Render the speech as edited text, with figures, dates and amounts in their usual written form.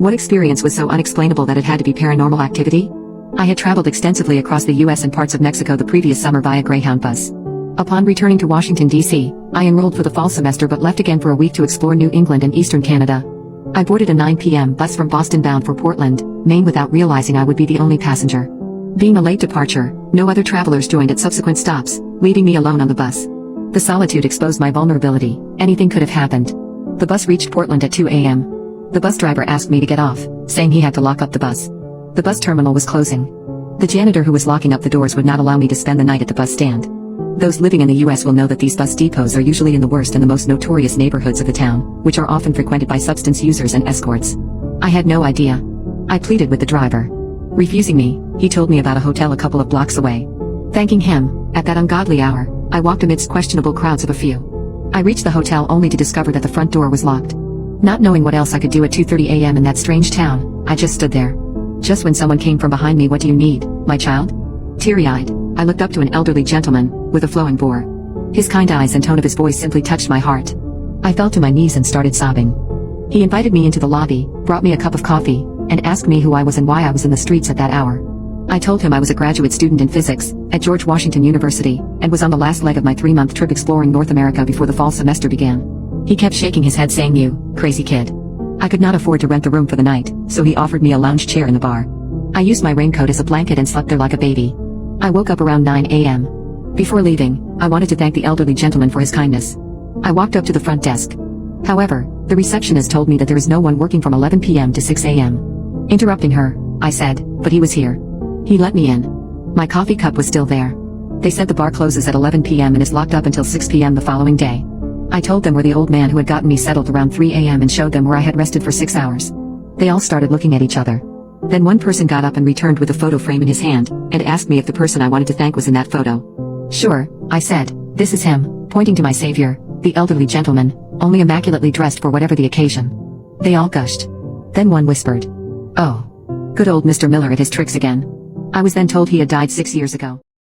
What experience was so unexplainable that it had to be paranormal activity? I had traveled extensively across the US and parts of Mexico the previous summer via Greyhound bus. Upon returning to Washington, D.C., I enrolled for the fall semester but left again for a week to explore New England and eastern Canada. I boarded a 9 p.m. bus from Boston bound for Portland, Maine without realizing I would be the only passenger. Being a late departure, no other travelers joined at subsequent stops, leaving me alone on the bus. The solitude exposed my vulnerability. Anything could have happened. The bus reached Portland at 2 a.m. The bus driver asked me to get off, saying he had to lock up the bus. The bus terminal was closing. The janitor who was locking up the doors would not allow me to spend the night at the bus stand. Those living in the US will know that these bus depots are usually in the worst and the most notorious neighborhoods of the town, which are often frequented by substance users and escorts. I had no idea. I pleaded with the driver. Refusing me, he told me about a hotel a couple of blocks away. Thanking him, at that ungodly hour, I walked amidst questionable crowds of a few. I reached the hotel only to discover that the front door was locked. Not knowing what else I could do at 2:30 a.m. in that strange town, I just stood there. Just when someone came from behind me. "What do you need, my child?" Teary-eyed, I looked up to an elderly gentleman, with a flowing bore. His kind eyes and tone of his voice simply touched my heart. I fell to my knees and started sobbing. He invited me into the lobby, brought me a cup of coffee, and asked me who I was and why I was in the streets at that hour. I told him I was a graduate student in physics, at George Washington University, and was on the last leg of my 3-month trip exploring North America before the fall semester began. He kept shaking his head saying, "You crazy kid." I could not afford to rent the room for the night, so he offered me a lounge chair in the bar. I used my raincoat as a blanket and slept there like a baby. I woke up around 9 a.m. Before leaving, I wanted to thank the elderly gentleman for his kindness. I walked up to the front desk. However, the receptionist told me that there is no one working from 11 p.m. to 6 a.m. Interrupting her, I said, "But he was here." He let me in. My coffee cup was still there. They said the bar closes at 11 p.m. and is locked up until 6 p.m. the following day. I told them where the old man who had gotten me settled around 3 a.m. and showed them where I had rested for 6 hours. They all started looking at each other. Then one person got up and returned with a photo frame in his hand, and asked me if the person I wanted to thank was in that photo. "Sure," I said, "this is him," pointing to my savior, the elderly gentleman, only immaculately dressed for whatever the occasion. They all gushed. Then one whispered, "Oh, good old Mr. Miller at his tricks again." I was then told he had died 6 years ago.